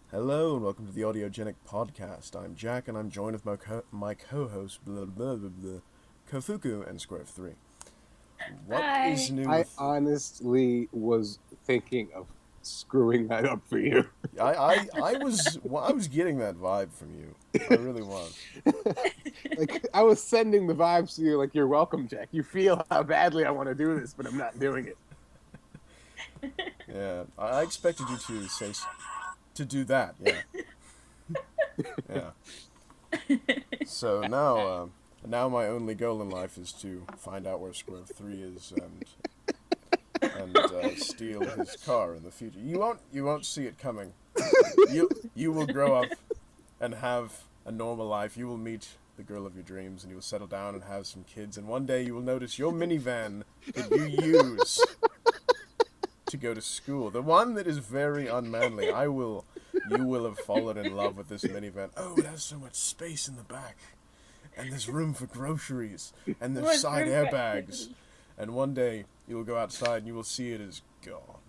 Hello and welcome to the AudioGenic Podcast. I'm Jack and I'm joined with my co-host Kofuku and Square of 3. What is Hi. new I with... honestly was thinking of screwing that up for you. I was getting that vibe from you. I really was. Like, I was sending the vibes to you like, you're welcome, Jack. You feel how badly I want to do this, but I'm not doing it. Yeah, I expected you to do that, yeah. Yeah. So now my only goal in life is to find out where Square of 3 is and steal his car in the future. You won't see it coming. You will grow up and have a normal life. You will meet the girl of your dreams and you will settle down and have some kids, and one day you will notice your minivan that you use to go to school, the one that is very unmanly. You will have fallen in love with this minivan. Oh, it has so much space in the back, and there's room for groceries, and there's side airbags. And one day you will go outside and you will see it as gone.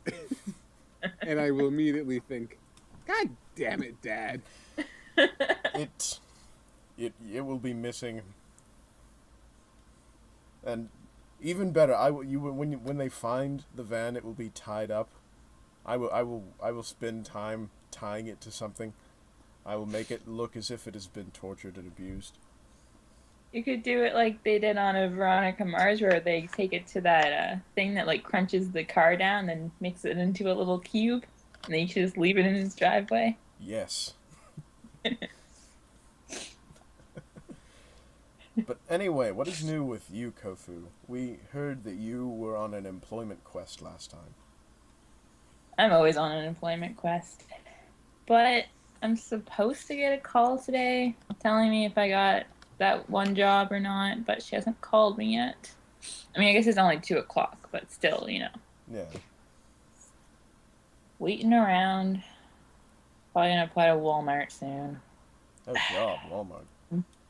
And I will immediately think, God damn it, Dad. It will be missing. And even better, when they find the van, it will be tied up. I will spend time tying it to something. I will make it look as if it has been tortured and abused. You could do it like they did on a Veronica Mars, where they take it to that thing that like crunches the car down and makes it into a little cube, and then you should just leave it in his driveway. Yes. But anyway, what is new with you, Kofu? We heard that you were on an employment quest last time. I'm always on an employment quest, but I'm supposed to get a call today telling me if I got that one job or not, but she hasn't called me yet. I mean, I guess it's only 2 o'clock, but still, Yeah. waiting around. Probably gonna apply to Walmart soon. Oh God, Walmart.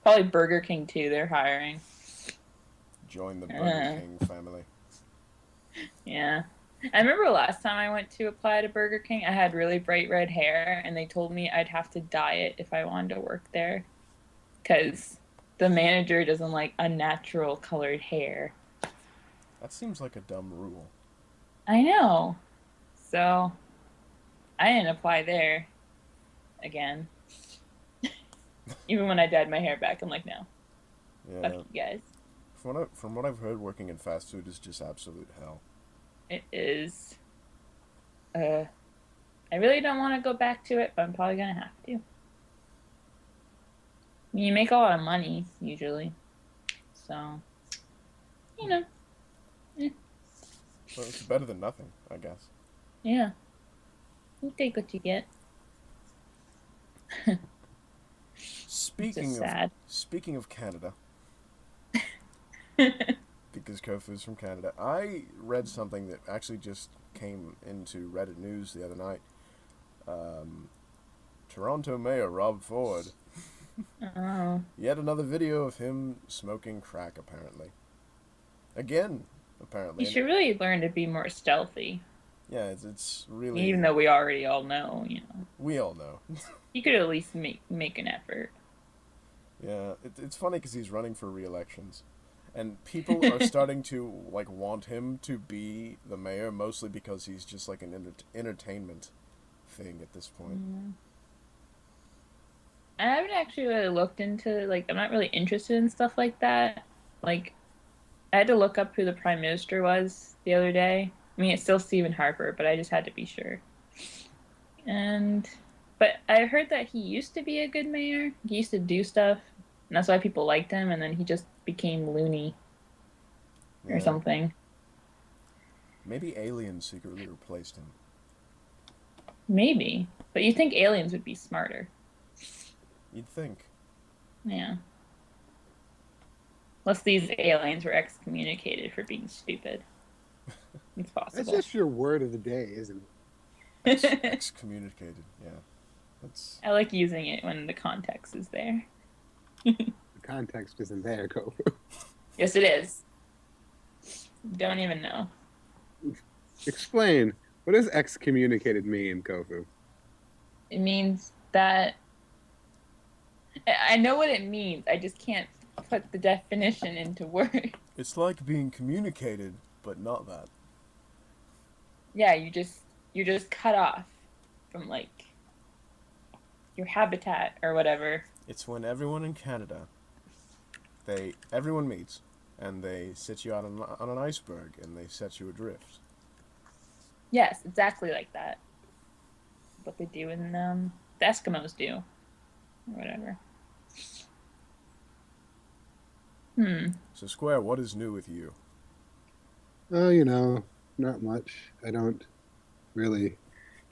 Probably Burger King too. They're hiring. Join the Burger King family. Yeah. I remember last time I went to apply to Burger King, I had really bright red hair, and they told me I'd have to dye it if I wanted to work there, because the manager doesn't like unnatural colored hair. That seems like a dumb rule. I know. So I didn't apply there again. Even when I dyed my hair back, I'm like, no. Yeah. Fuck you guys. From what I've heard, working in fast food is just absolute hell. It is. I really don't want to go back to it, but I'm probably gonna have to. You make a lot of money usually, so Well, it's better than nothing, I guess. yeah. You take what you get. Speaking of Canada, because Kofu's from Canada, I read something that actually just came into Reddit news the other night. Toronto Mayor Rob Ford. Oh. Yet another video of him smoking crack, apparently. Again, apparently. You should really learn to be more stealthy. Yeah, it's really... Even though we already all know, We all know. You could at least make an effort. Yeah, it's funny because he's running for re-elections. And people are starting to, want him to be the mayor, mostly because he's just like an entertainment thing at this point. Mm. I haven't actually really looked into, I'm not really interested in stuff like that. I had to look up who the prime minister was the other day. I mean, it's still Stephen Harper, but I just had to be sure. But I heard that he used to be a good mayor. He used to do stuff, and that's why people liked him, and then he just became loony or something. Maybe aliens secretly replaced him. Maybe. But you'd think aliens would be smarter. You'd think. Yeah. Unless these aliens were excommunicated for being stupid. It's possible. That's just your word of the day, isn't it? Excommunicated, yeah. I like using it when the context is there. The context isn't there, Kofu. Yes, it is. Don't even know. Explain. What does excommunicated mean, Kofu? It means that I know what it means. I just can't put the definition into words. It's like being communicated, but not that. Yeah, you're just cut off from like your habitat or whatever. It's when everyone in Canada, everyone meets, and they sit you out on an iceberg, and they set you adrift. Yes, exactly like that. What they do in the Eskimos do, or whatever. So, Square, what is new with you? Oh, not much. I don't really.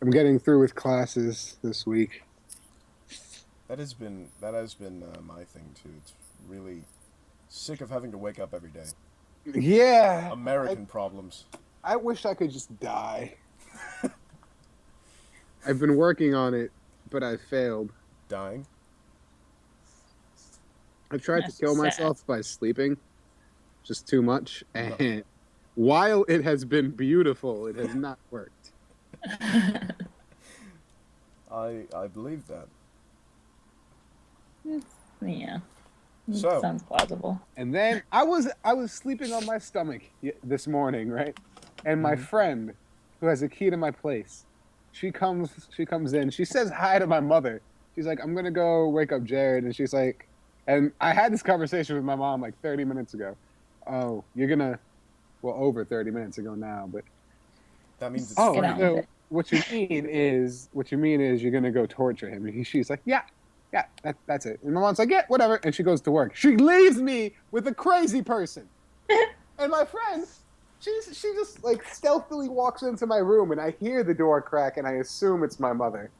I'm getting through with classes this week. That has been my thing too. It's really sick of having to wake up every day. Yeah. American problems. I wish I could just die. I've been working on it, but I failed. Dying? I tried That's to kill sad. myself by sleeping, just too much, and while it has been beautiful, it has not worked. I believe that. Yeah. So- Sounds plausible. And then I was sleeping on my stomach this morning, right? And my friend, who has a key to my place, she comes in. She says hi to my mother. She's like, "I'm gonna go wake up Jared," and she's like, and I had this conversation with my mom like 30 minutes ago. Oh, you're gonna, well, over 30 minutes ago now, but That means it's oh, Get on free. with so it. what you mean is you're gonna go torture him. And she's like, yeah, that's it. And my mom's like, yeah, whatever. And she goes to work. She leaves me with a crazy person. And my friend, she just like stealthily walks into my room, and I hear the door crack, and I assume it's my mother.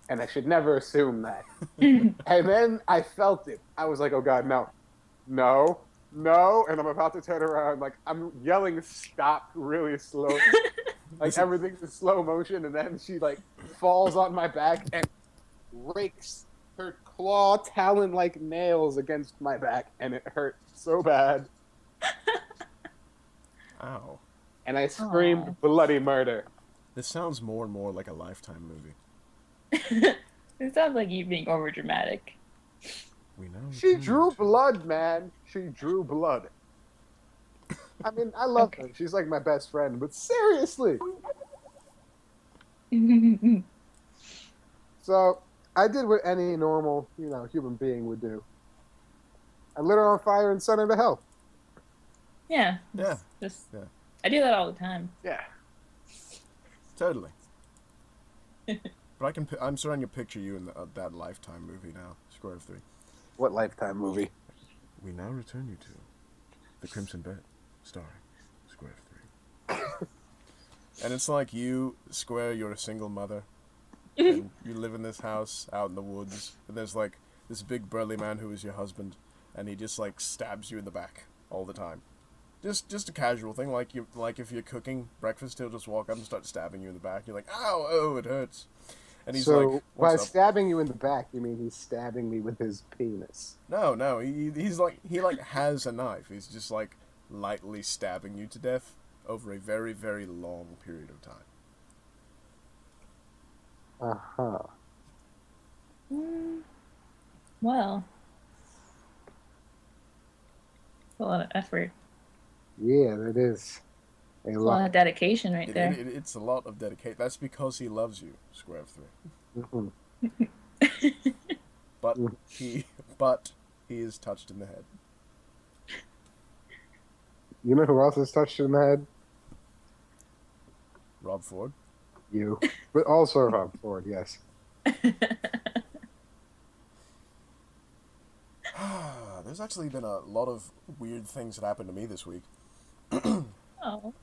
And I should never assume that. And then I felt it. I was like, oh God, no. And I'm about to turn around. Like, I'm yelling stop really slow. Like, everything's in slow motion. And then she, like, falls on my back and rakes her claw talon-like nails against my back. And it hurt so bad. Ow. And I screamed Aw. bloody murder. This sounds more and more like a Lifetime movie. It sounds like you being over dramatic. We know. She drew blood, man. She drew blood. I mean, I love her. She's like my best friend, but seriously. So I did what any normal, human being would do. I lit her on fire and sent her to hell. Yeah. Yeah. Just, Yeah. I do that all the time. Yeah. Totally. But I'm starting to picture you in that Lifetime movie now. Square of 3. What Lifetime movie? We now return you to The Crimson Bed, starring Square of 3. And it's like you, Square, you're a single mother. And you live in this house out in the woods. And there's like this big burly man who is your husband. And he just like stabs you in the back all the time. Just a casual thing. Like if you're cooking breakfast, he'll just walk up and start stabbing you in the back. You're like, ow, oh, it hurts. And he's So like, by what's up? stabbing you in the back, you mean he's stabbing me with his penis? No, he's like he has a knife. He's just like lightly stabbing you to death over a very, very long period of time. Uh-huh. Well, it's a lot of effort. Yeah, that is a It's a lot lot. of dedication right there. It's a lot of dedication. That's because he loves you, Square of 3. Mhm. But he is touched in the head. You know who else is touched in the head? Rob Ford. You. But also Rob Ford, yes. There's actually been a lot of weird things that happened to me this week. Oh.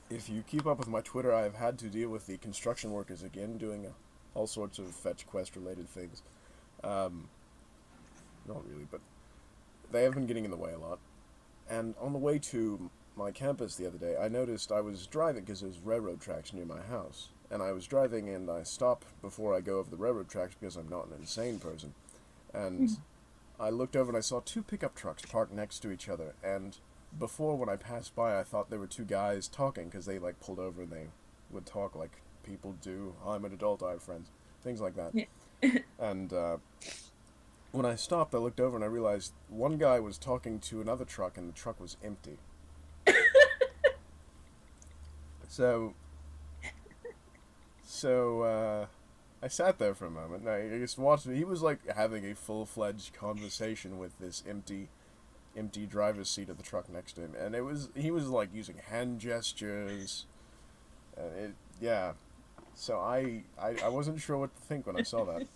If you keep up with my Twitter, I've had to deal with the construction workers again, doing all sorts of fetch quest related things. Not really, but they have been getting in the way a lot. And on the way to my campus the other day, I noticed I was driving because there's railroad tracks near my house. And I was driving and I stop before I go over the railroad tracks because I'm not an insane person. And I looked over and I saw 2 pickup trucks parked next to each other. And before, when I passed by, I thought they were 2 guys talking because they like pulled over and they would talk like people do. I'm an adult, I have friends. things like that. Yeah. And when I stopped, I looked over and I realized one guy was talking to another truck, and the truck was empty. So I sat there for a moment, and I just watched him. He was like having a full-fledged conversation with this empty driver's seat of the truck next to him, and he was like using hand gestures, and yeah. So I wasn't sure what to think when I saw that.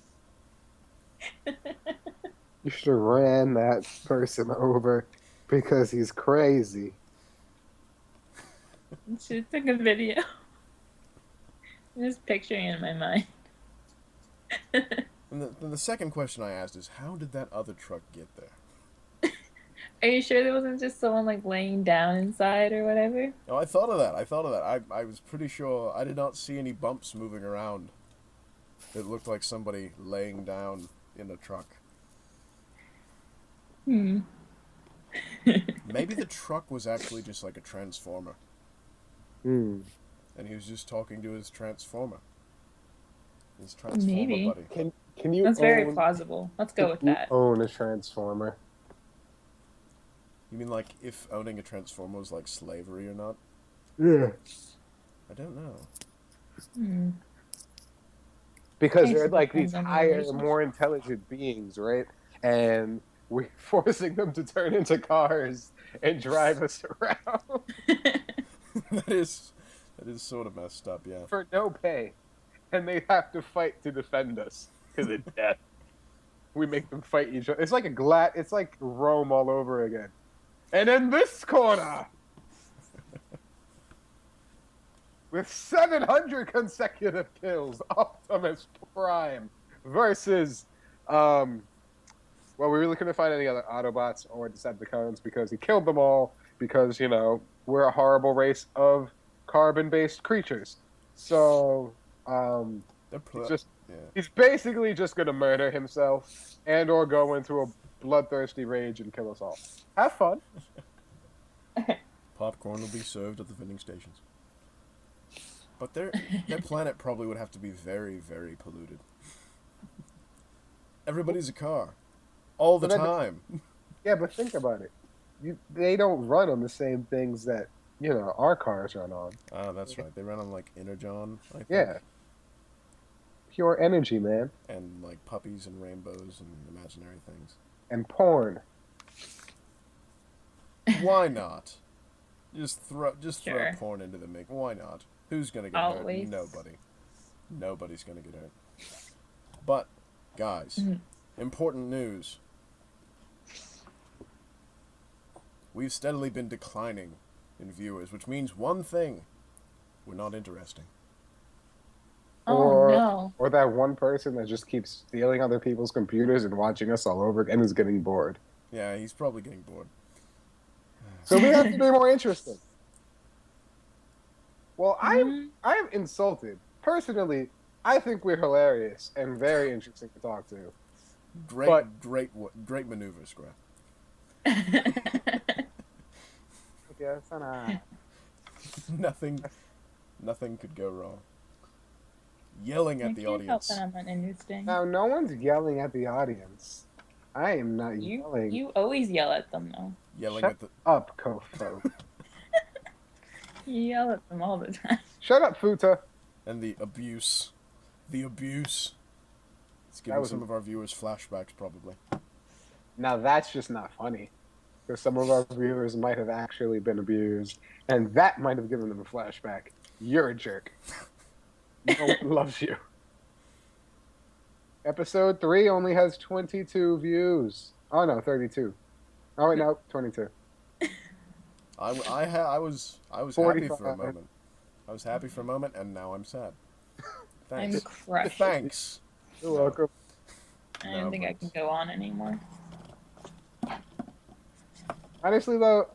You should have ran that person over because he's crazy. She took a video. I'm just picturing it in my mind. And the second question I asked is, how did that other truck get there? Are you sure there wasn't just someone like laying down inside or whatever? Oh, I thought of that. I was pretty sure I did not see any bumps moving around. It looked like somebody laying down in a truck. Hmm. Maybe the truck was actually just like a transformer. Hmm. And he was just talking to his transformer. His transformer Maybe. buddy. Can you That's very plausible. Let's go with that. Own a transformer? You mean like if owning a transformer was like slavery or not? Yeah. I don't know. Hmm. Because I they're like suppose these on the higher, relationship. more intelligent beings, right? And we're forcing them to turn into cars and drive us around that is sort of messed up, yeah. for no pay. And they have to fight to defend us to the death. We make them fight each other. It's like it's like Rome all over again. And in this corner, with 700 consecutive kills, Optimus Prime versus, well, we really couldn't find any other Autobots or Decepticons because he killed them all because, we're a horrible race of carbon-based creatures. So, he's basically just going to murder himself and or go into a bloodthirsty rage and kill us all. Have fun. Popcorn will be served at the vending stations. But their planet probably would have to be very, very polluted. Everybody's a car. All the time. Yeah, but think about it. They don't run on the same things that, our cars run on. Oh, that's right. They run on, like, Energon, I think. Yeah. Pure energy, man. And, like, puppies and rainbows and imaginary things. And porn. Why not? Just throw Sure. porn into the mix. Why not? Who's gonna get Always. hurt? Nobody. Nobody's gonna get hurt. But, guys, important news. We've steadily been declining in viewers, which means one thing: we're not interesting. Oh, no. Or that one person that just keeps stealing other people's computers and watching us all over and is getting bored. Yeah, he's probably getting bored. So we have to be more interesting. Well, I am insulted. Personally, I think we're hilarious and very interesting to talk to. Great maneuver, Scrap. Nothing could go wrong. Yelling at the audience. I'm uninteresting. Now, no one's yelling at the audience. I am not yelling. You always yell at them, though. Yelling Shut at the up, Kofu. You yell at them all the time. Shut up, Futa. and the abuse. It's giving some of our viewers flashbacks, probably. Now that's just not funny. Because some of our viewers might have actually been abused, and that might have given them a flashback. You're a jerk. No one loves you. Episode 3 only has 22 views. Oh no, 32. Oh wait, no, 22. I was happy 45. for a moment. I was happy for a moment, and now I'm sad. I'm Thanks. crushed. Thanks. You're welcome. I don't think I can go on anymore. Honestly though,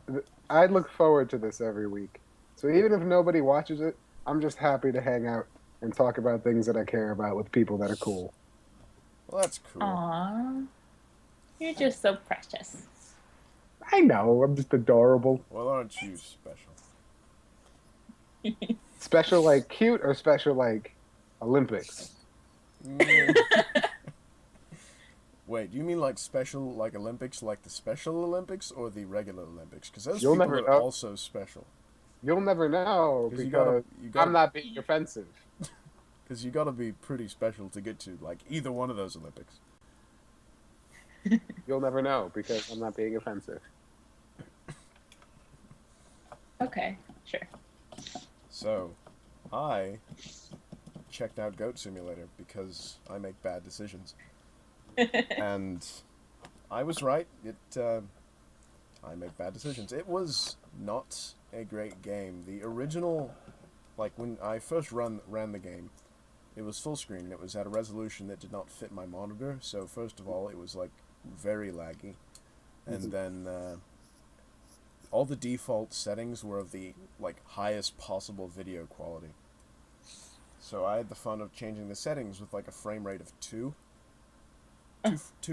I look forward to this every week. So even if nobody watches it, I'm just happy to hang out and talk about things that I care about with people that are cool. Well, that's cool. Aww. You're just so precious. I know, I'm just adorable. Well, aren't you special? Special like cute or special like Olympics? Mm. Wait, do you mean like special, like Olympics, like the Special Olympics, or the regular Olympics? Because those You'll people never are know. also special. You'll never know 'Cause because you gotta, I'm not being offensive. because you gotta be pretty special to get to like either one of those Olympics. You'll never know because I'm not being offensive. Okay, sure. So, I checked out Goat Simulator because I make bad decisions, and I was right. I make bad decisions. It was not a great game. The original, like when I first ran the game, it was full screen. It was at a resolution that did not fit my monitor. So first of all, it was like very laggy, and then all the default settings were of the like highest possible video quality. So I had the fun of changing the settings with like a frame rate of two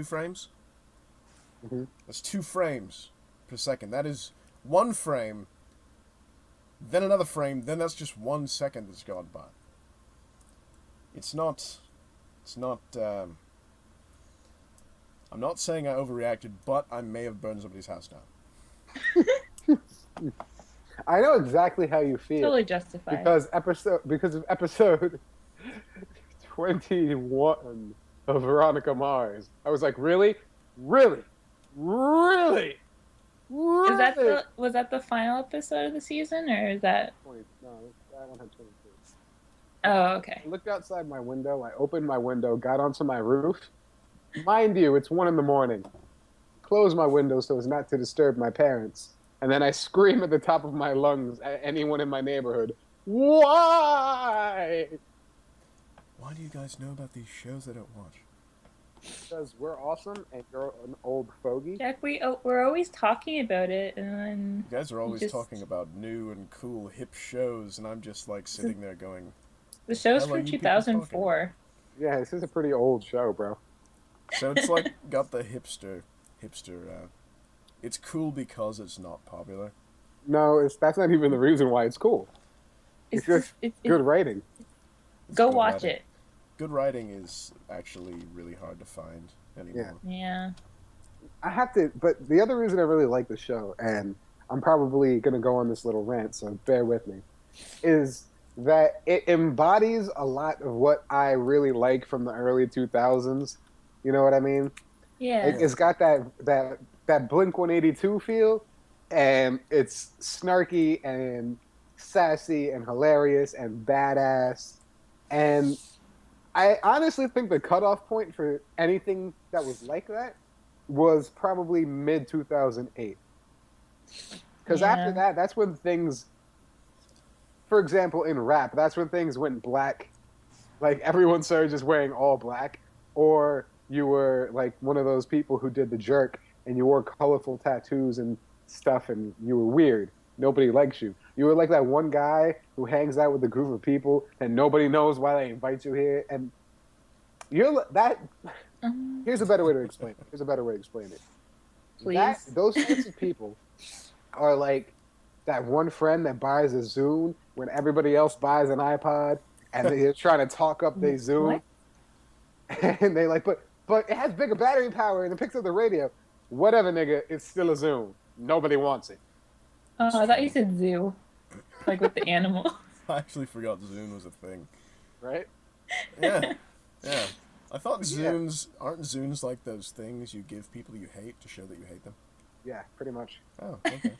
frames. Mm-hmm. That's 2 frames per second. That is 1 frame, then another frame, then that's just 1 second that's gone by. It's not. I'm not saying I overreacted, but I may have burned somebody's house down. I know exactly how you feel Totally justified. because of episode 21 of Veronica Mars. I was like, really? Is that was that the final episode of the season, or is that? No, that one had 22. Oh, okay. I looked outside my window. I opened my window, got onto my roof. Mind you, it's 1 a.m. Close my window so as not to disturb my parents. And then I scream at the top of my lungs at anyone in my neighborhood. Why? Why do you guys know about these shows I don't watch? Because we're awesome and you're an old fogey. Jack, we're always talking about it, and then You guys are always just- talking about new and cool hip shows, and I'm just like sitting there going, the show's Hell are from you people 2004. Yeah, this is a pretty old show, bro. so it's like got the hipster. It's cool because it's not popular. No, that's not even the reason why it's cool. It's just good writing. It's Go good watch writing. it. Good writing is actually really hard to find anymore. Yeah. I have to, but the other reason I really like the show, and I'm probably going to go on this little rant, so bear with me, is that it embodies a lot of what I really like from the early 2000s. You know what I mean? Yeah. It's got that Blink 182 feel, and it's snarky and sassy and hilarious and badass. And I honestly think the cutoff point for anything that was like that was probably mid 2008. Because after that, that's when things, for example, in rap, that's when things went black. Like everyone started just wearing all black, or you were like one of those people who did the jerk and you wore colorful tattoos and stuff and you were weird. Nobody likes you. You were like that one guy who hangs out with a group of people and nobody knows why they invite you here. And you're that. Here's a better way to explain it. Please. Those types of people are like that one friend that buys a Zune when everybody else buys an iPod, and they're trying to talk up their Zune. What? And they like, but it has bigger battery power and it picks up the radio. Whatever, nigga, it's still a Zune. Nobody wants it. Oh, I thought you said zoo, like with the animal. I actually forgot Zune was a thing. Right? Yeah. I thought Zunes aren't Zunes like those things you give people you hate to show that you hate them. Yeah, pretty much. Oh, okay.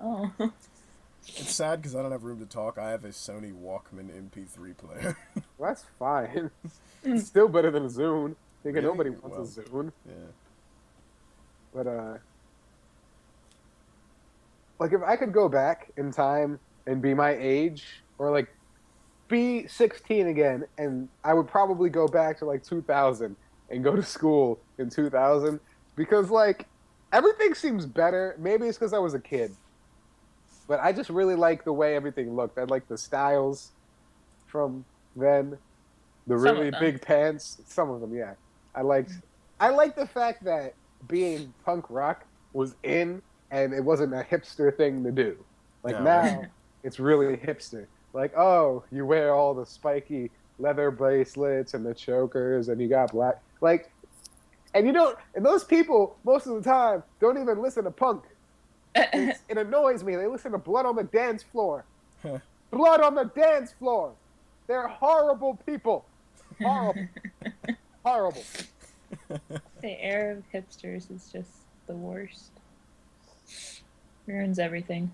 Oh. It's sad because I don't have room to talk. I have a Sony Walkman MP3 player. Well, that's fine. It's still better than a Zune. Really? Nobody wants a Zune. Yeah. But, like, if I could go back in time and be my age, or, like, be 16 again, and I would probably go back to, like, 2000 and go to school in 2000, because, like, everything seems better. Maybe it's because I was a kid. But I just really like the way everything looked. I like the styles from then. The really big pants. Some of them, yeah. I liked the fact that being punk rock was in and it wasn't a hipster thing to do. Like now, it's really hipster. Like, oh, you wear all the spiky leather bracelets and the chokers, and you got black, like, and you don't, and those people most of the time don't even listen to punk. It annoys me. They listen to Blood on the Dance Floor. Blood on the Dance Floor. They're horrible people. Horrible. Horrible. The era of hipsters is just the worst. Ruins everything.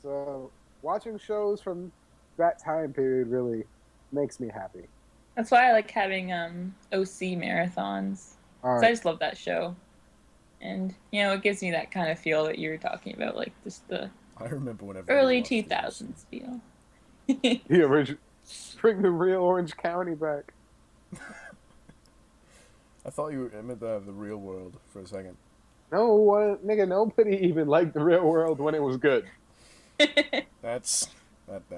So watching shows from that time period really makes me happy. That's why I like having OC marathons. All So I right. just love that show. And, you know, it gives me that kind of feel that you were talking about, like just the I remember whenever early we watched 2000s feel. The original. Bring the real Orange County back. I thought you were meant the real world for a second. No, nigga, nobody even liked the real world when it was good. That's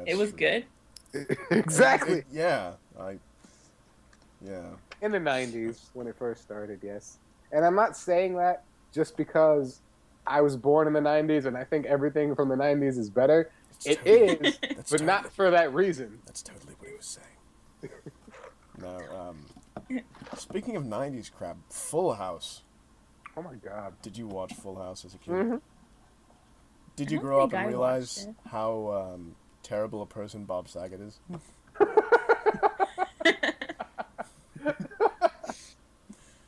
It was true. good. Exactly. Yeah. In the 90s, when it first started, yes. And I'm not saying that just because I was born in the 90s and I think everything from the 90s is better. It is, but not for that reason. That's totally what he was saying. No, speaking of 90s crap, Full House. Oh my god. Did you watch Full House as a kid? Mm-hmm. Did I you don't grow up think and I realize watched it. how terrible a person Bob Saget is?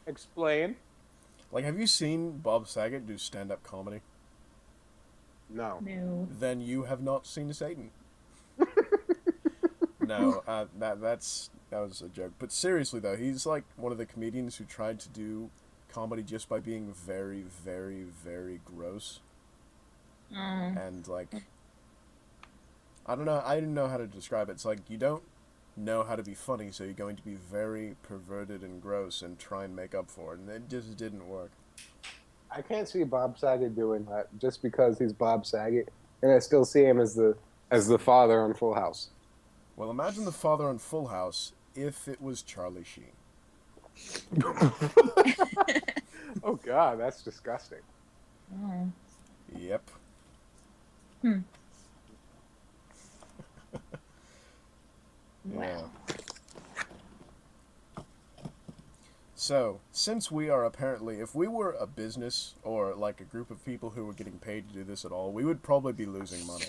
Explain. Like, have you seen Bob Saget do stand-up comedy? No. No. Then you have not seen Satan. No, that was a joke. But seriously though, he's like one of the comedians who tried to do comedy just by being very, very, very gross. And like, I don't know, I didn't know how to describe it. It's like you don't know how to be funny, so you're going to be very perverted and gross and try and make up for it, and it just didn't work. I can't see Bob Saget doing that just because he's Bob Saget, and I still see him as the father on Full House. Well, imagine the father on Full House if it was Charlie Sheen. Oh god, that's disgusting. Oh. Yep. Yeah. Wow. So, since we are apparently, if we were a business or like a group of people who were getting paid to do this at all, we would probably be losing money.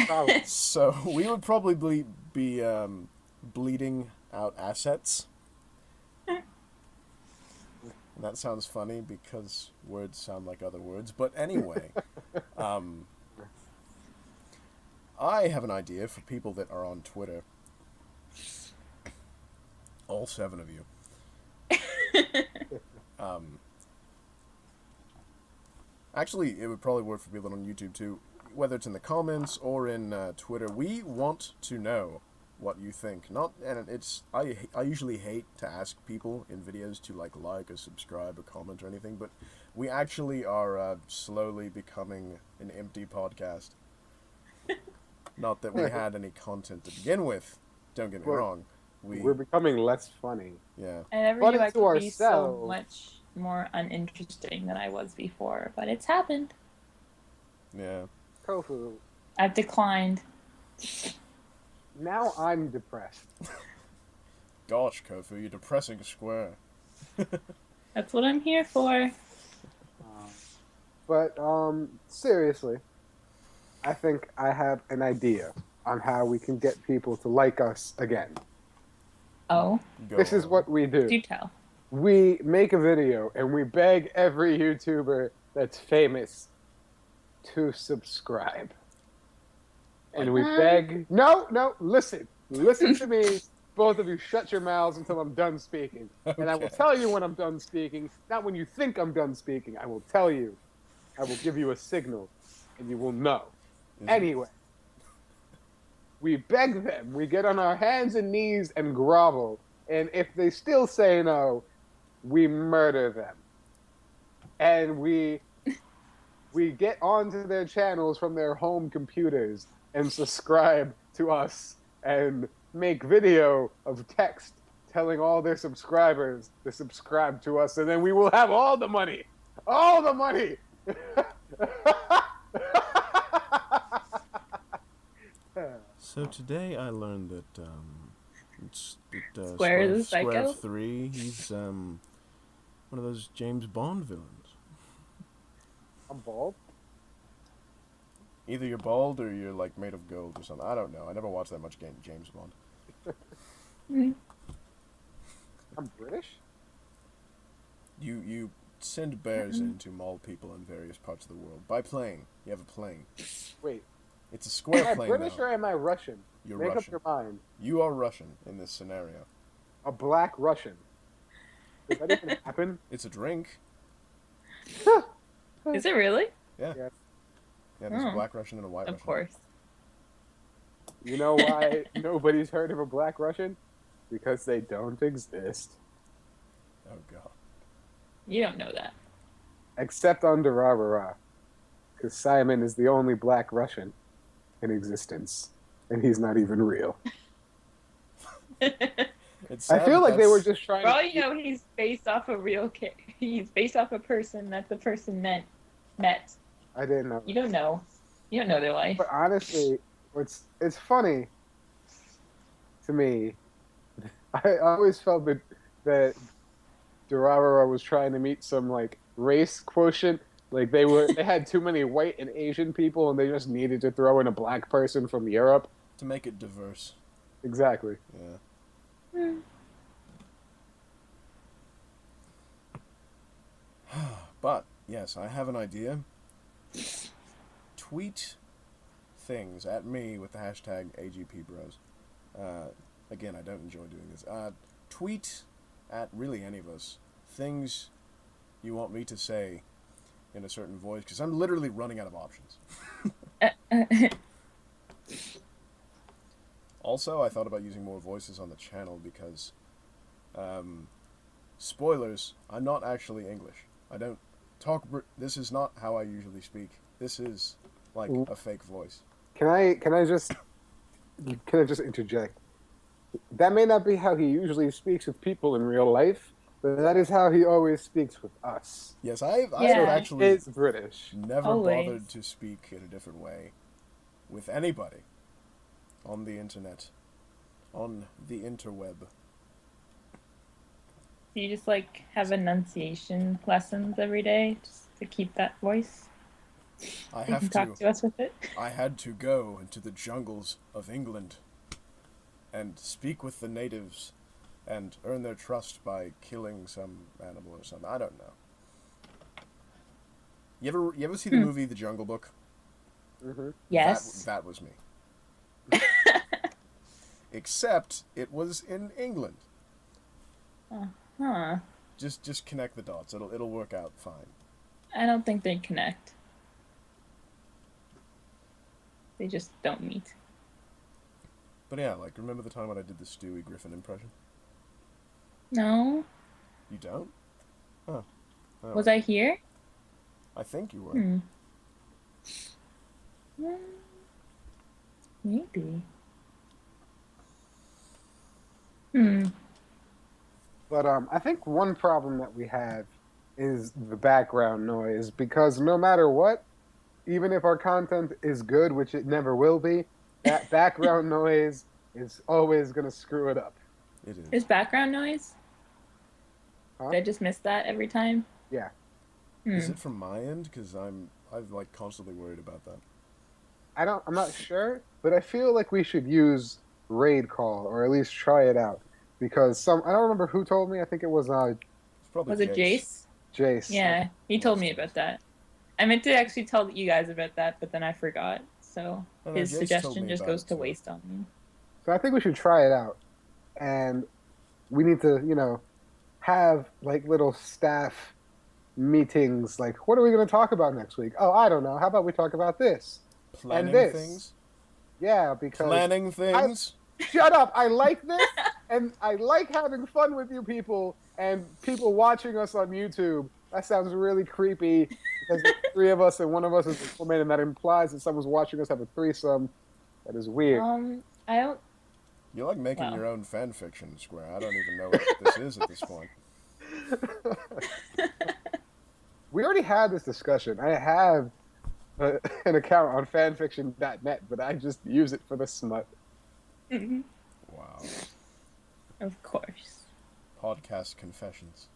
Probably. So, we would probably be bleeding out assets. And that sounds funny because words sound like other words. But anyway, I have an idea for people that are on Twitter. All 7 of you. Actually, it would probably work for people on YouTube too, whether it's in the comments or in Twitter. We want to know what you think. I usually hate to ask people in videos to like or subscribe or comment or anything, but we actually are slowly becoming an empty podcast. Not that we had any content to begin with. Don't get me wrong. We're becoming less funny. Yeah. I never But knew I to could be so ourselves. much more uninteresting than I was before, but it's happened. Yeah. Kofu. I've declined. Now I'm depressed. Gosh, Kofu, you're depressing square. That's what I'm here for. But seriously, I think I have an idea on how we can get people to like us again. Oh, Go This is on. what we do. do tell. We make a video and we beg every YouTuber that's famous to subscribe. And we beg... No, listen. Listen to me. Both of you shut your mouths until I'm done speaking. And I will Okay. tell you when I'm done speaking. Not when you think I'm done speaking. I will tell you. I will give you a signal. And you will know. Anyway. We beg them. We get on our hands and knees and grovel. And if they still say no, we murder them. And we get onto their channels from their home computers and subscribe to us and make video of text telling all their subscribers to subscribe to us, and then we will have all the money. All the money! So today I learned that Square is a Square psycho? of 3, he's one of those James Bond villains. I'm bald. Either you're bald or you're like made of gold or something. I don't know. I never watched that much James Bond. I'm British. You send bears in to maul people in various parts of the world by plane. You have a plane. Wait, It's a square am I plane British now. or am I Russian? You're Make Russian. up your mind. You are Russian in this scenario. A black Russian. Does that even happen? It's a drink. Is it really? Yeah. Yes. Yeah, there's a Oh. black Russian and a white Russian. Of course. You know why nobody's heard of a black Russian? Because they don't exist. Oh god. You don't know that. Except on Durarara. Because Simon is the only black Russian in existence. And he's not even real. It's I sad feel that like they were that's- just trying For all to... you know, he's based off a real he's based off a person that the person met. I didn't know. You don't know. You don't know their life. But honestly, it's funny to me. I always felt that Durarara was trying to meet some like race quotient. Like they had too many white and Asian people, and they just needed to throw in a black person from Europe. to make it diverse. Exactly. Yeah. But yes, I have an idea. Tweet things at me with the hashtag AGPBros. Again, I don't enjoy doing this. Tweet at really any of us things you want me to say in a certain voice, because I'm literally running out of options. Also, I thought about using more voices on the channel because, spoilers, I'm not actually English. I don't talk, this is not how I usually speak. This is like a fake voice. Can I just interject? That may not be how he usually speaks with people in real life, but that is how he always speaks with us. Yes, I've Yeah. actually It's British. never Always. bothered to speak in a different way with anybody on the internet, on the interweb. You just like have enunciation lessons every day just to keep that voice. I You can have talk to. to us with it. I had to go into the jungles of England and speak with the natives and earn their trust by killing some animal or something. I don't know. You ever see the movie The Jungle Book? Mm-hmm. Yes. That was me. Except it was in England. Huh. Just connect the dots. It'll work out fine. I don't think they connect. They just don't meet. But yeah, like remember the time when I did the Stewie Griffin impression? No. You don't? Huh. Oh, Was I here? I think you were. Maybe. But I think one problem that we have is the background noise, because no matter what, even if our content is good, which it never will be, that background noise is always going to screw it up. It is. There's background noise? Huh? Did I just miss that every time? Yeah. Is it from my end? Because I'm like constantly worried about that. I'm not sure, but I feel like we should use Raid Call, or at least try it out. Because I don't remember who told me, I think it was It's probably Was it Jace? Jace. Yeah, he told me about that. I meant to actually tell you guys about that, but then I forgot. So No, his Jace told suggestion me just about goes it, to too. waste on me. So I think we should try it out. And we need to, have like little staff meetings. Like, what are we going to talk about next week? Oh, I don't know. How about we talk about this? Planning this. things. Yeah, because... Planning things. Shut up! I like this, and I like having fun with you people, and people watching us on YouTube. That sounds really creepy, because there's three of us and one of us is a woman, and that implies that someone's watching us have a threesome. That is weird. I don't. You're like making Wow. your own fan fiction, Square. I don't even know what this is at this point. We already had this discussion. I have an account on fanfiction.net, but I just use it for the smut. Wow. Of course. Podcast confessions.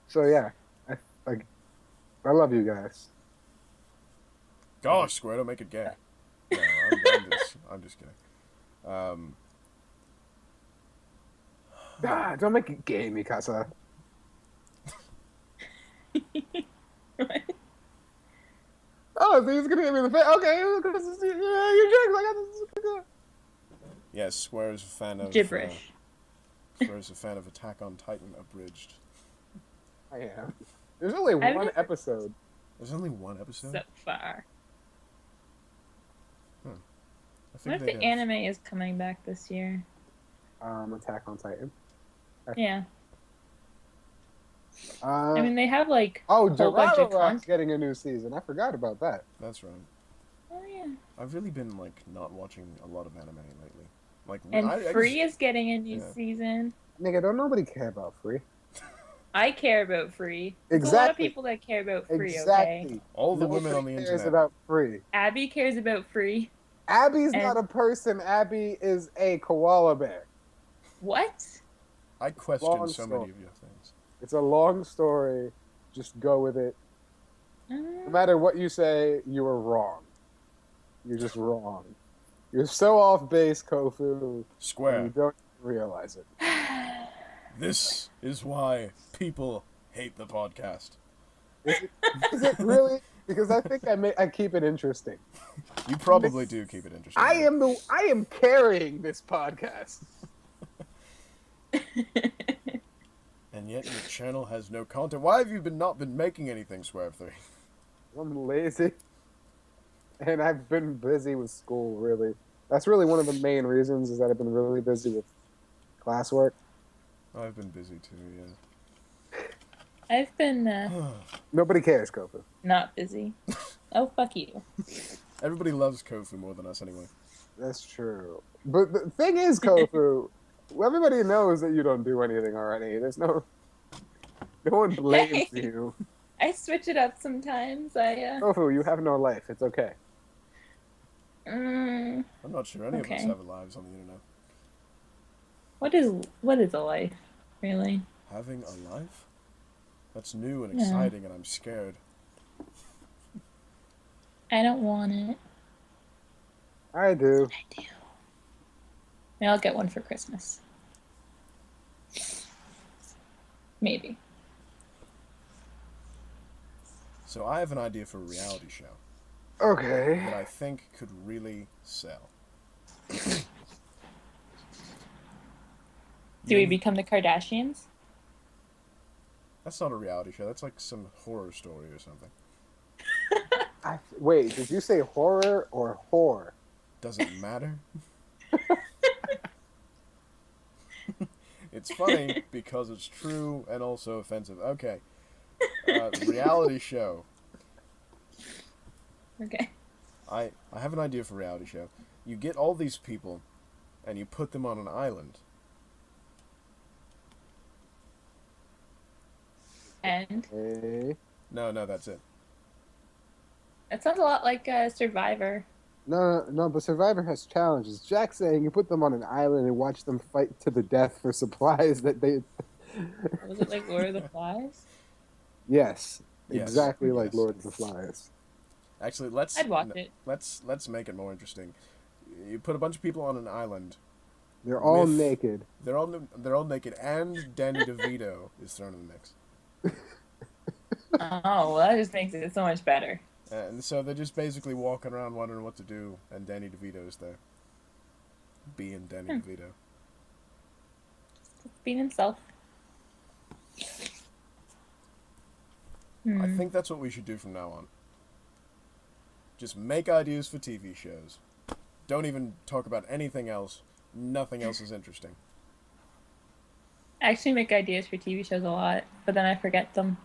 So yeah, I love you guys. Gosh, Square, don't make it gay. No, I'm just kidding. Don't make it gay, Mikasa. What? Oh, so he's gonna hit me in the face. Okay, you're jerks. I got this. Yes, Square is a fan of Gibberish. Square is a fan of Attack on Titan Abridged. I am. There's only one episode. There's only one episode? So far. I What think if the anime is coming back this year? Attack on Titan. Yeah. I mean, they have like a whole bunch of Rock's content. getting a new season. I forgot about that. That's right. Oh yeah. I've really been not watching a lot of anime lately. And I Free is getting a new season. Nigga, don't nobody care about Free. I care about Free. There's Exactly. a lot of people that care about Free. Exactly. Okay. all the Nobody women on the cares internet. about Free. Abby cares about Free. Abby's not a person. Abby is a koala bear. What? I question Long so story. many of your things. It's a long story. Just go with it. No matter what you say, you are wrong. You're just wrong. You're so off base, Kofu, and Square. you don't realize it. This is why people hate the podcast. Is it really? Because I think I keep it interesting. You probably do keep it interesting. I am carrying this podcast. And yet your channel has no content. Why have you not been making anything, Square 3? I'm lazy. And I've been busy with school, really. That's really one of the main reasons, is that I've been really busy with classwork. I've been busy too, yeah. I've been Nobody cares, Kofu. not busy. Oh, fuck you. Everybody loves Kofu more than us anyway. That's true. But the thing is, Kofu, everybody knows that you don't do anything already. There's no one blames Hey. you. I switch it up sometimes. Kofu, you have no life. It's okay. I'm not sure any of us Okay. have lives on the internet. What is a life, really? Having a life? That's new and Yeah. exciting, and I'm scared. I don't want it. I do. I do. Maybe I'll get one for Christmas. Maybe. So I have an idea for a reality show Okay. that I think could really sell. Do we become the Kardashians? That's not a reality show. That's like some horror story or something. Wait, did you say horror or whore? Doesn't matter. It's funny because it's true and also offensive. Okay. Reality show. Okay. I have an idea for a reality show. You get all these people and you put them on an island. And Hey. No, that's it. that sounds a lot like Survivor. No, but Survivor has challenges. Jack's saying you put them on an island and watch them fight to the death for supplies that they... Was it like Lord of the Flies? Yes, Yes, exactly like yes. Lord of the Flies. Actually, let's I'd watch it. Let's make it more interesting. You put a bunch of people on an island. They're all With- naked. They're all naked, and Danny DeVito is thrown in the mix. Oh, well, that just makes it so much better. And so they're just basically walking around wondering what to do, and Danny DeVito's there. Being Danny DeVito. Being himself. I think that's what we should do from now on. Just make ideas for TV shows. Don't even talk about anything else. Nothing else is interesting. I actually make ideas for TV shows a lot, but then I forget them.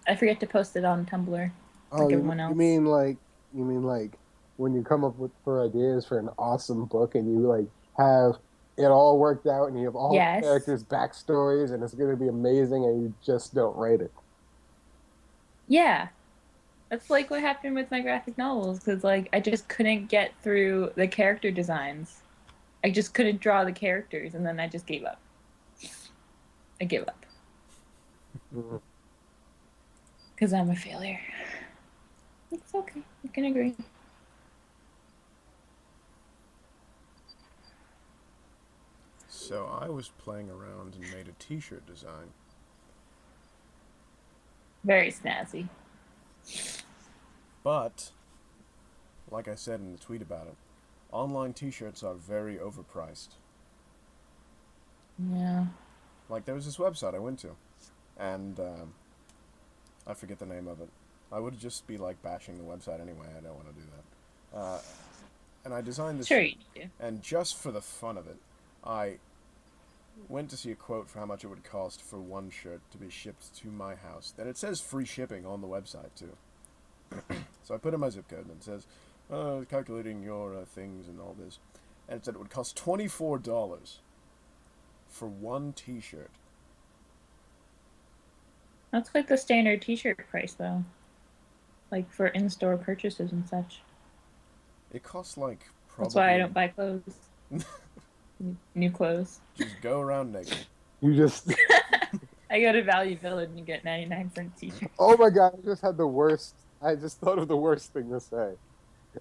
I forget to post it on Tumblr. Oh, Like you everyone else. mean like when you come up for ideas for an awesome book and you like have it all worked out and you have all Yes. the characters' backstories and it's going to be amazing and you just don't write it. Yeah. That's like what happened with my graphic novels, because like I just couldn't get through the character designs. I just couldn't draw the characters, and then I just gave up. I gave up. Because I'm a failure. It's okay. I can agree. So I was playing around and made a t-shirt design. Very snazzy. But, like I said in the tweet about it, online t-shirts are very overpriced. Yeah. Like, there was this website I went to, and I forget the name of it. I would just be, like, bashing the website anyway. I don't want to do that. And I designed this Sure shirt, you do. and just for the fun of it, I went to see a quote for how much it would cost for one shirt to be shipped to my house. And it says free shipping on the website, too. So I put in my zip code, and it says, calculating your things and all this. And it said it would cost $24 for one t-shirt. That's like the standard t-shirt price, though. Like for in-store purchases and such. It costs like probably... That's why I don't buy clothes. New clothes. Just go around naked. You just... I go to Value Village and get 99-cent t-shirts. Oh my god, I just had the worst... I just thought of the worst thing to say.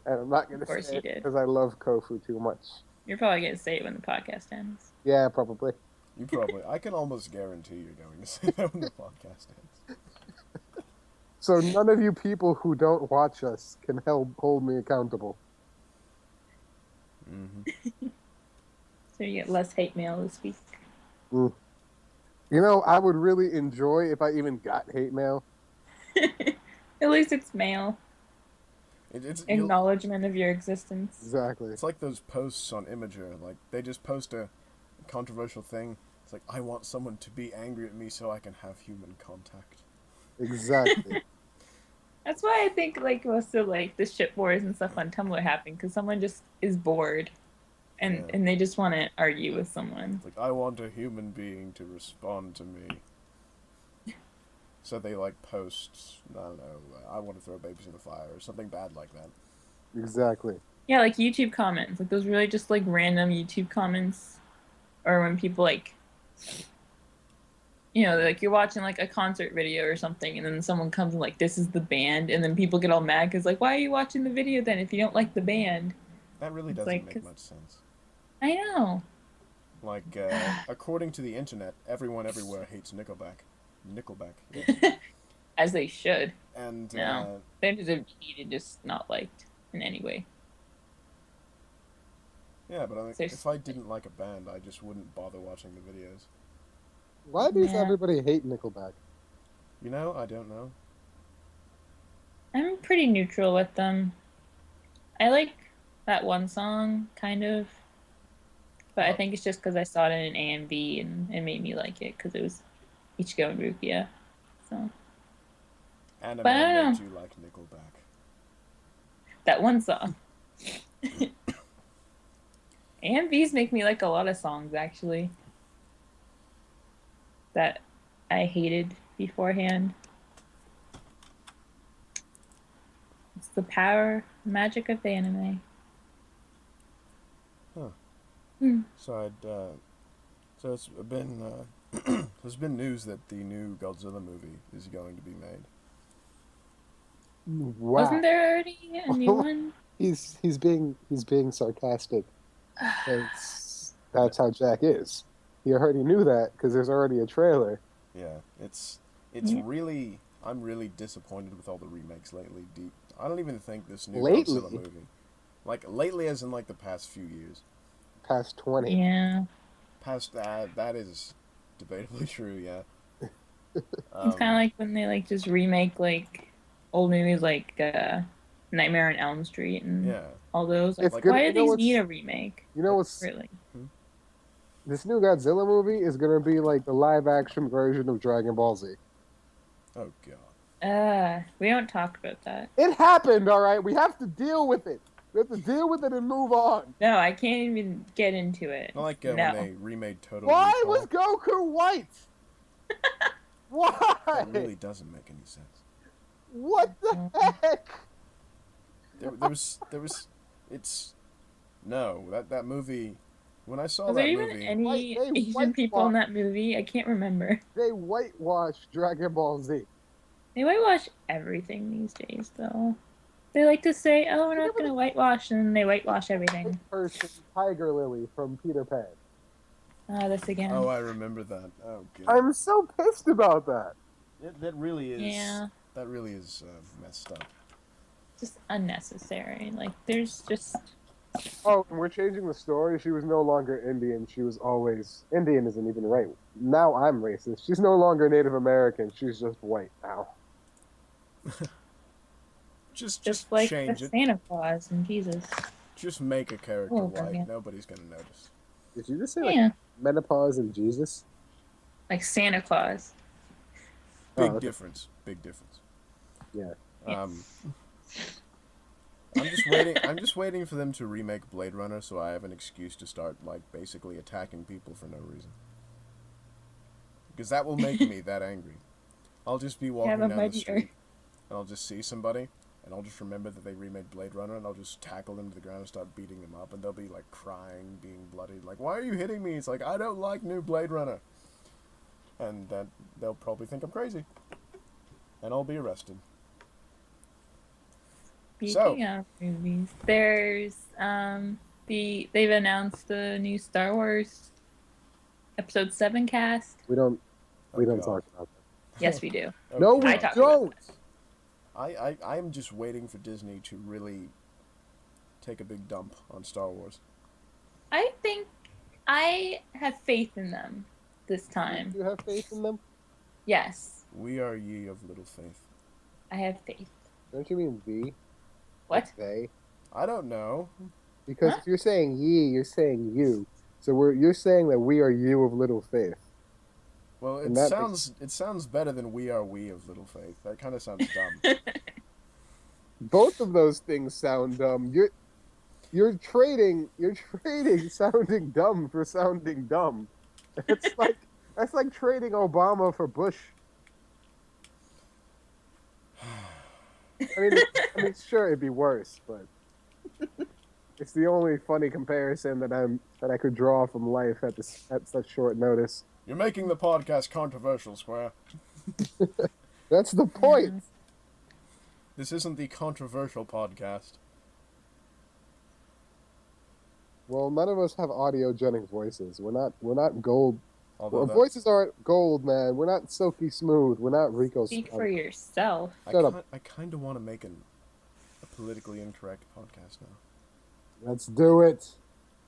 And I'm not going to say it because I love Kofu too much. You're probably going to say it when the podcast ends. Yeah, probably. You probably... I can almost guarantee you're going to say that when the podcast ends. So none of you people who don't watch us can hold me accountable. Mm-hmm. So you get less hate mail this week. You know, I would really enjoy if I even got hate mail. At least it's mail. It's Acknowledgement of your existence. Exactly. It's like those posts on Imager. Like, they just post a controversial thing. It's like, I want someone to be angry at me so I can have human contact. Exactly. That's why I think like most of like the shit wars and stuff on Tumblr happen, because someone just is bored, and they just want to argue with someone. It's like, I want a human being to respond to me. So they like post, I don't know, I want to throw babies in the fire or something bad like that. Exactly. Yeah, like YouTube comments, like those really just like random YouTube comments, or when people like, you know, like you're watching like a concert video or something, and then someone comes and like, this is the band, and then people get all mad because like, why are you watching the video then if you don't like the band? That really doesn't make much sense. I know. Like, according to the internet, everyone everywhere hates Nickelback. Nickelback. Yeah. As they should. And no, they deserve to be just not liked in any way. Yeah, but I think if I didn't like a band, I just wouldn't bother watching the videos. Why does everybody hate Nickelback? You know, I don't know. I'm pretty neutral with them. I like that one song, kind of. But I think it's just because I saw it in an AMV and it made me like it, because it was Ichigo and Rukia. So. Anime but I don't know. made you like Nickelback. That one song. AMVs make me like a lot of songs, actually, that I hated beforehand. It's the power, magic of the anime. Huh. Hmm. So so it's been there's been news that the new Godzilla movie is going to be made. Wow. Wasn't there already a new one? He's being sarcastic. That's how Jack is. He already knew that because there's already a trailer. Yeah, it's really, I'm really disappointed with all the remakes lately. I don't even think this new Godzilla movie, like lately as in like the past few years. Past 20. Yeah. Past that is debatably true. Yeah. It's kind of like when they like just remake like old movies like Nightmare on Elm Street and all those. Like, why do these need a remake? You know what's really? This new Godzilla movie is gonna be like the live-action version of Dragon Ball Z. Oh god. We don't talk about that. It happened, all right. We have to deal with it. We have to deal with it and move on. No, I can't even get into it. I like when they remade Total Why Recall. was Goku white? Why? That really doesn't make any sense. What the heck? That movie. When I saw Was that there even movie, any They Asian people in that movie? I can't remember. They whitewashed Dragon Ball Z. They whitewash everything these days, though. They like to say, "Oh, we're not going to whitewash," and then they whitewash everything. Person, Tiger Lily from Peter Pan. This again. oh, I remember that. Oh, God. I'm so pissed about that. That really is. Yeah. That really is messed up. Just unnecessary. Like, there's just... Oh, and we're changing the story. She was no longer Indian. She was always... Indian isn't even right. Now I'm racist. She's no longer Native American. She's just white now. just like change the it. Santa Claus and Jesus. Just make a character white. Yeah. Nobody's gonna notice. Did you just say like menopause and Jesus? Like Santa Claus. Big difference. Big difference. Yeah. I'm just waiting for them to remake Blade Runner so I have an excuse to start like basically attacking people for no reason. Because that will make me that angry. I'll just be walking down the street and I'll just see somebody and I'll just remember that they remade Blade Runner and I'll just tackle them to the ground and start beating them up and they'll be like crying, being bloodied, like, why are you hitting me? It's like, I don't like new Blade Runner. And then they'll probably think I'm crazy. And I'll be arrested. Speaking of movies, there's they've announced the new Star Wars Episode 7 cast. We don't talk about that. Yes, we do. Oh, No, God. we don't. I'm just waiting for Disney to really take a big dump on Star Wars. I think I have faith in them this time. You have faith in them? Yes, We are ye of little faith. I have faith. Don't you mean thee? What? They? I don't know. Because if you're saying ye, you're saying you. So you're saying that we are you of little faith. Well, And it sounds better than we are we of little faith. That kind of sounds dumb. Both of those things sound dumb. You're trading sounding dumb for sounding dumb. That's like trading Obama for Bush. I mean, sure, it'd be worse, but it's the only funny comparison that I could draw from life at such short notice. You're making the podcast controversial, Square. That's the point. This isn't the controversial podcast. Well, none of us have audiogenic voices. We're not gold. Although Our voices aren't gold, man. We're not silky smooth. We're not Rico. Speak for yourself. Shut up. I kind of want to make a politically incorrect podcast now. Let's do it.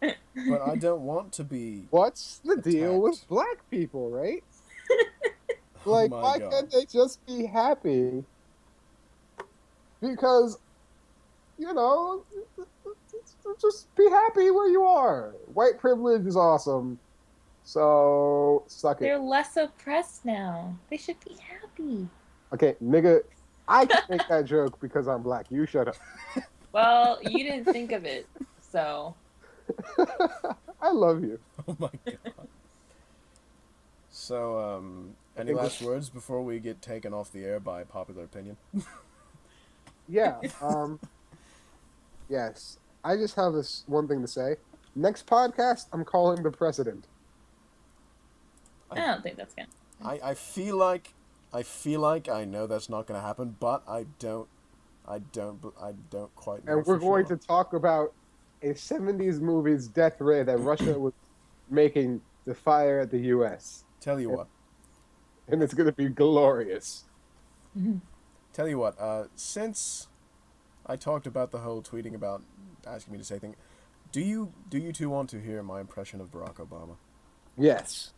But I don't want to be. What's the deal attacked. with black people, right? Like, my why God. can't they just be happy? Because, just be happy where you are. White privilege is awesome. So, suck it. They're less oppressed now. They should be happy. Okay, nigga, I can make that joke because I'm black. You shut up. Well, you didn't think of it, so. I love you. Oh my God. So, any last words before we get taken off the air by popular opinion? Yeah, yes. I just have this one thing to say. Next podcast, I'm calling the president. I don't think that's gonna. I feel like I know that's not going to happen, but I don't quite know. And we're going to talk about a 70s movie's death ray that Russia was making to fire at the U.S. Tell you what. And it's going to be glorious. Tell you what. Since I talked about the whole tweeting about asking me to say things, do you two want to hear my impression of Barack Obama? Yes.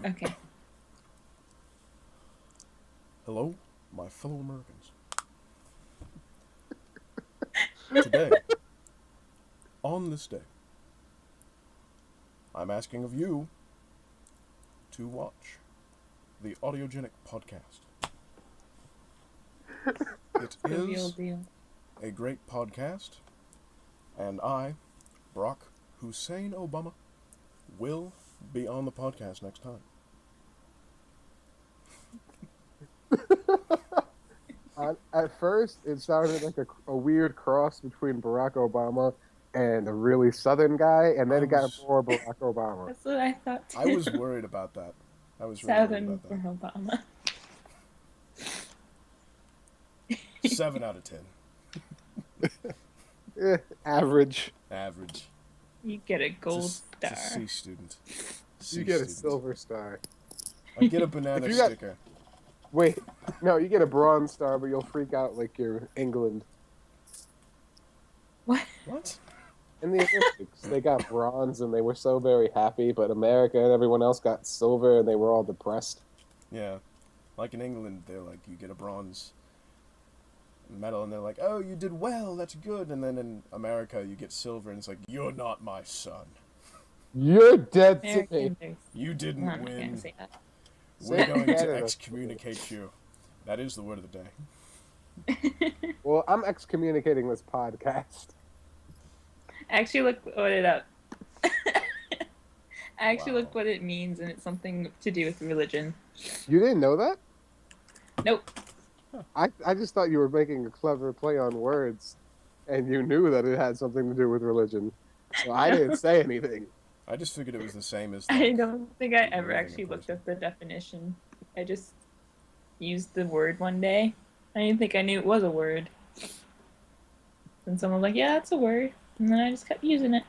Okay. Hello, my fellow Americans. Today, on this day, I'm asking of you to watch the AudioGenic Podcast. It The real is deal. a great podcast, and I, Barack Hussein Obama, will be on the podcast next time. At first, it sounded like a weird cross between Barack Obama and a really southern guy, and then it got more Barack Obama. That's what I thought too. I was worried about that. I was really worried Southern about for that. Obama. 7 out of 10. Average. Average. You get a gold It's star. a C student. You get a silver star. I get a banana If you got- sticker. Wait, no, you get a bronze star, but you'll freak out like you're England. What? What? In the Olympics, they got bronze and they were so very happy, but America and everyone else got silver and they were all depressed. Yeah. Like in England, they're like, you get a bronze medal, and they're like, oh, you did well, that's good. And then in America, you get silver, and it's like, you're not my son. You're dead to me. Americans are- You didn't I'm not gonna win. say that. We're going to Canada. excommunicate you. That is the word of the day. Well, I'm excommunicating this podcast. I actually looked it up. I actually Wow. looked what it means, and it's something to do with religion. You didn't know that? Nope. I just thought you were making a clever play on words, and you knew that it had something to do with religion. So I didn't say anything. I just figured it was the same as. I Like, don't think I ever Removing a actually looked person. up the definition. I just used the word one day. I didn't think I knew it was a word. And someone was like, yeah, it's a word. And then I just kept using it.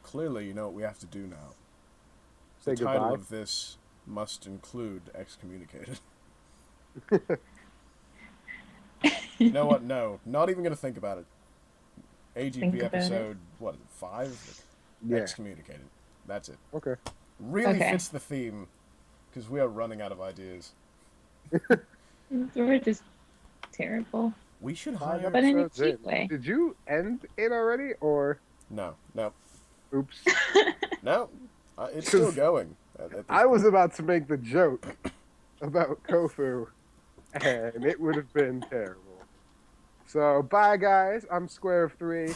clearly, you know what we have to do now. Say The title goodbye. of this must include excommunicated. You know what? No, not even gonna think about it. Think AGP about episode, what, 5? Yeah. Excommunicated. That's it. Okay. Really Okay. fits the theme, because we are running out of ideas. We're just terrible. We should Five hire. But in a episodes cute way. Did you end it already, or No. oops? It's still going. At this I was about to make the joke about Kofu, and it would have been terrible. So, bye guys. I'm Square of 3.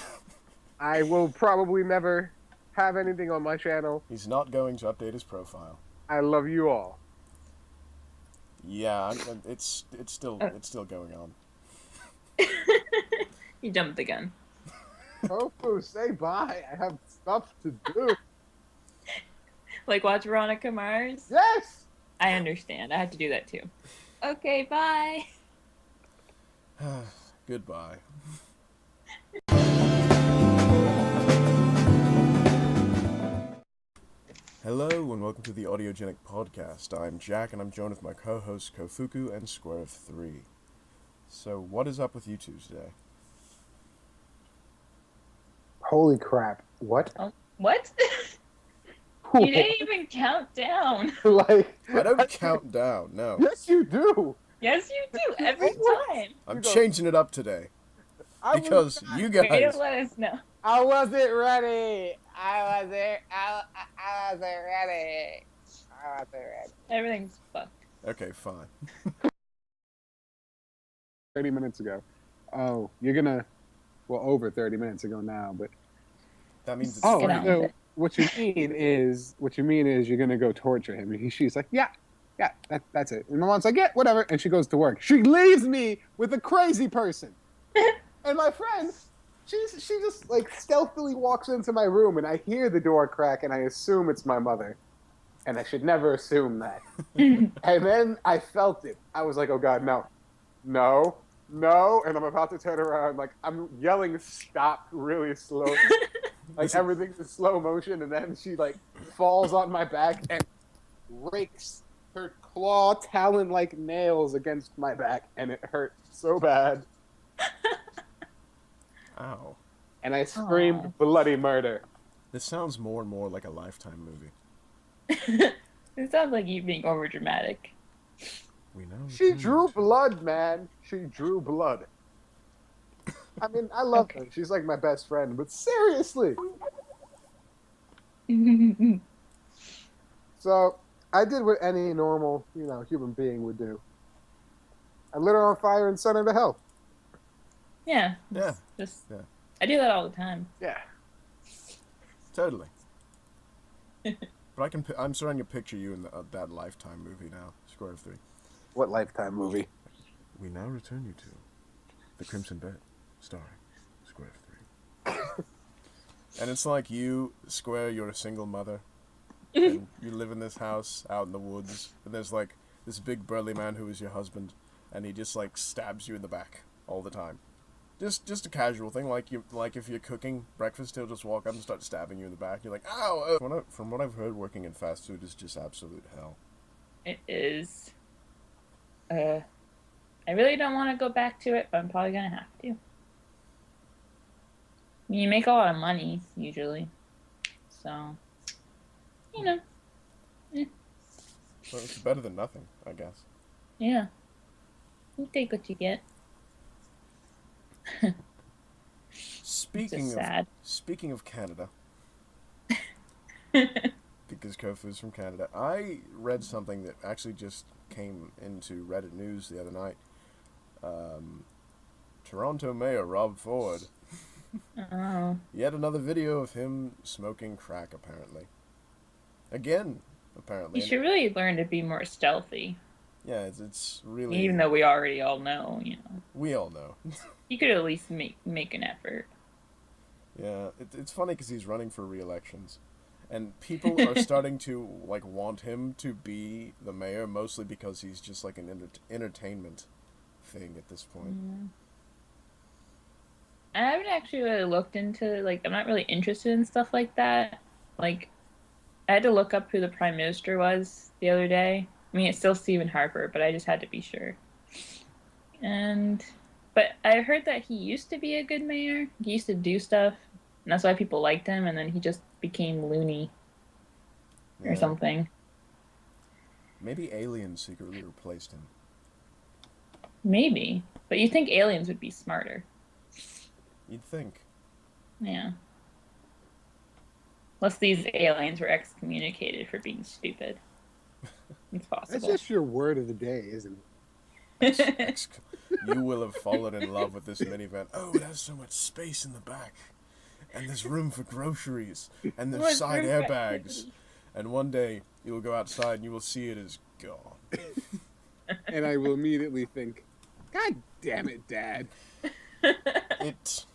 I will probably never have anything on my channel. He's not going to update his profile. I love you all. Yeah, it's still going on. You jumped the gun. Kofu, say bye. I have stuff to do. Like watch Veronica Mars? Yes! I understand. I had to do that too. Okay, bye. Goodbye. Hello and welcome to the AudioGenic Podcast. I'm Jack and I'm joined with my co-hosts Kofuku and Square of 3. So what is up with you two today? Holy crap. What? What? You didn't even count down. Like, I don't count down, no. Yes, you do. Yes, you do. Every time. I'm You go- changing it up today. Because you Way guys... to let us know. I wasn't ready. I wasn't ready. I wasn't ready. Everything's fucked. Okay, fine. 30 minutes ago. Oh, you're gonna... Well, over 30 minutes ago now, but... That means it's Oh, Get free. on with no. it. What you mean is you're gonna go torture him. And she's like, yeah, that's it. And my mom's like, yeah, whatever. And she goes to work. She leaves me with a crazy person. And my friend, she just like stealthily walks into my room, and I hear the door crack, and I assume it's my mother. And I should never assume that. And then I felt it. I was like, oh God, no. And I'm about to turn around, like I'm yelling stop really slow. Like everything's in slow motion, and then she like falls on my back and rakes her claw talon-like nails against my back, and it hurt so bad. Ow. And I screamed Aw. bloody murder. This sounds more and more like a Lifetime movie. It sounds like you being over dramatic. We know. She drew blood, man. She drew blood. I mean, I love her. She's like my best friend, but seriously. So, I did what any normal, human being would do. I lit her on fire and sent her to hell. Yeah. Yeah. Just Yeah. I do that all the time. Yeah. Totally. But I'm starting to picture you in that Lifetime movie now. Square of 3. What Lifetime movie? We now return you to The Crimson Bed, starring Square 3. And it's like you, Square, you're a single mother, and you live in this house out in the woods, and there's like this big burly man who is your husband, and he just like stabs you in the back all the time. Just a casual thing, like if you're cooking breakfast, he'll just walk up and start stabbing you in the back. You're like, ow! From what I've heard, working in fast food is just absolute hell. It is. I really don't want to go back to it, but I'm probably gonna have to. I mean, you make a lot of money usually, so you know. Well, it's better than nothing, I guess. Yeah, you take what you get. Speaking of Canada, because Kofu's from Canada, I read something that actually just came into Reddit news the other night. Toronto Mayor Rob Ford. Oh. Yet another video of him smoking crack, apparently. Again, apparently. You should really learn to be more stealthy. Yeah, it's really... Even though we already all know, you know. We all know. You could at least make an effort. Yeah, it's funny because he's running for re-elections. And people are starting to, like, want him to be the mayor, mostly because he's just, like, an entertainment thing at this point. Yeah. I haven't actually really looked into, like, I'm not really interested in stuff like that. Like, I had to look up who the prime minister was the other day. I mean, it's still Stephen Harper, but I just had to be sure. But I heard that he used to be a good mayor. He used to do stuff, and that's why people liked him, and then he just became loony or something. Maybe aliens secretly replaced him. Maybe. But you think aliens would be smarter. You'd think. Yeah. Unless these aliens were excommunicated for being stupid. It's possible. That's just your word of the day, isn't it? You will have fallen in love with this minivan. Oh, it has so much space in the back. And there's room for groceries. And there's side airbags. And one day, you will go outside and you will see it is gone. And I will immediately think, God damn it, Dad. It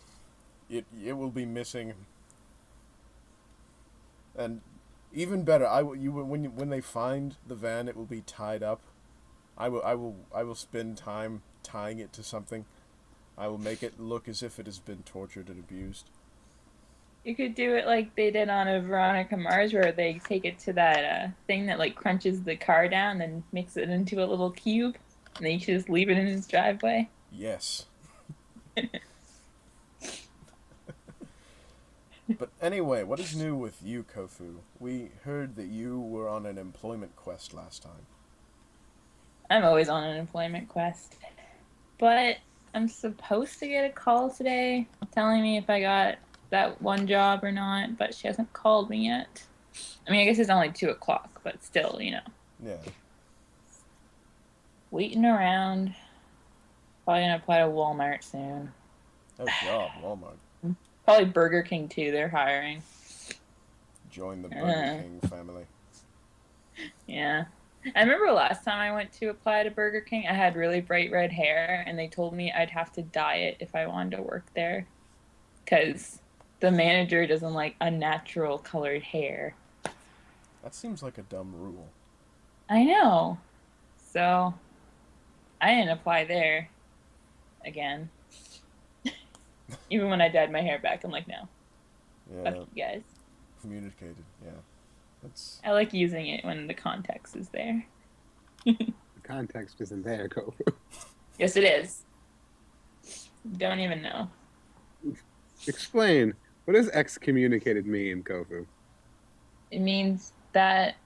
will be missing. And even better, when they find the van, it will be tied up. I will spend time tying it to something. I will make it look as if it has been tortured and abused. You could do it like they did on a Veronica Mars, where they take it to that thing that like crunches the car down and makes it into a little cube, and then you should just leave it in his driveway. Yes. But anyway, what is new with you, Kofu? We heard that you were on an employment quest last time. I'm always on an employment quest. But I'm supposed to get a call today telling me if I got that one job or not, but she hasn't called me yet. I mean, I guess it's only 2 o'clock, but still, you know. Yeah. Waiting around. Probably gonna apply to Walmart soon. Oh God, Walmart. Probably Burger King too, they're hiring. Join the Burger King family. Yeah. I remember last time I went to apply to Burger King, I had really bright red hair, and they told me I'd have to dye it if I wanted to work there. Because the manager doesn't like unnatural colored hair. That seems like a dumb rule. I know. So, I didn't apply there again. Even when I dyed my hair back, I'm like, no. Yeah. Fuck you guys. Communicated, yeah. That's... I like using it when the context is there. The context isn't there, Kofu. Yes, it is. Don't even know. Explain. What does excommunicated mean, Kofu? It means that...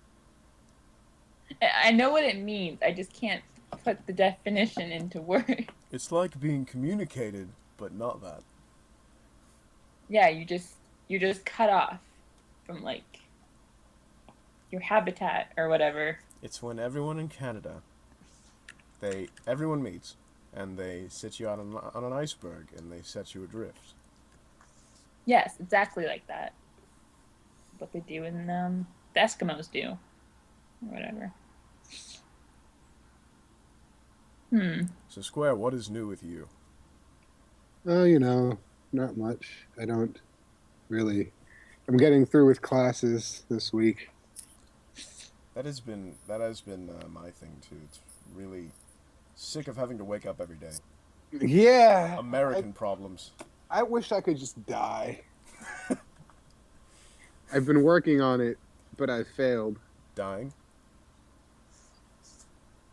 I know what it means. I just can't put the definition into words. It's like being communicated, but not that. Yeah, you're just cut off from, like, your habitat or whatever. It's when everyone in Canada, everyone meets, and they sit you out on an iceberg, and they set you adrift. Yes, exactly like that. What they do in the Eskimos do, or whatever. So Square, what is new with you? Oh, not much. I don't really. I'm getting through with classes this week. That has been my thing too. It's really sick of having to wake up every day. Yeah. American problems. I wish I could just die. I've been working on it, but I failed. Dying.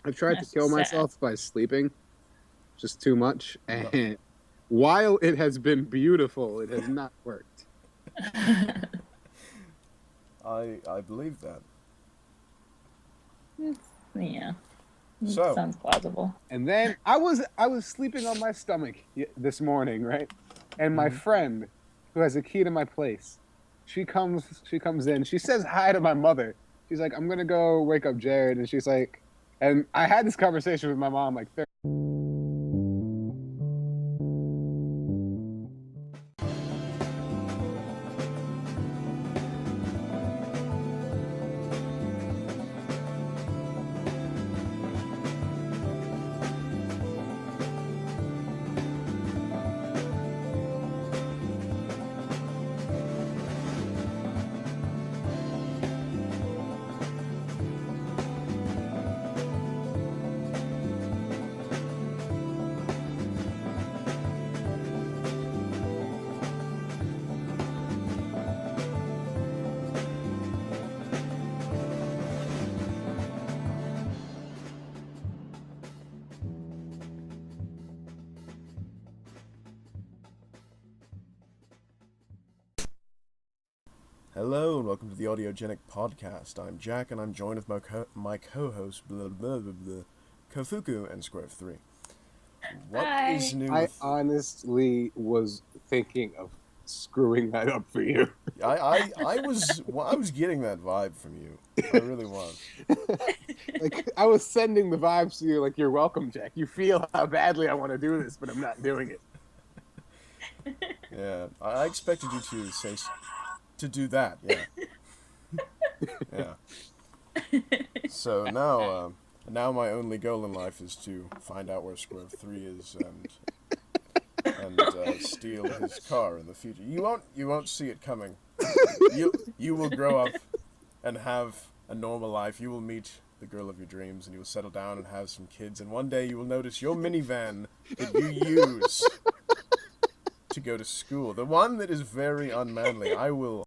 I've tried That's to kill sad. myself by sleeping just too much, No. and while it has been beautiful, it has not worked. I believe that. Yeah. So- Sounds plausible. And then I was sleeping on my stomach this morning, right? And my friend, who has a key to my place, she comes in. She says hi to my mother. She's like, "I'm gonna go wake up Jared," and she's like, and I had this conversation with my mom like. Hello and welcome to the AudioGenic Podcast. I'm Jack and I'm joined with my co-host Kofuku and Ep5. What Hi. is new? I honestly was thinking of screwing that up for you. I was getting that vibe from you. I really was. Like I was sending the vibes to you, like you're welcome, Jack. You feel how badly I want to do this, but I'm not doing it. Yeah, I expected you to do that. Yeah. Yeah. So now my only goal in life is to find out where Ep5 is and steal his car in the future. You won't see it coming. You will grow up and have a normal life. You will meet the girl of your dreams and you will settle down and have some kids, and one day you will notice your minivan that you use to go to school, the one that is very unmanly, I will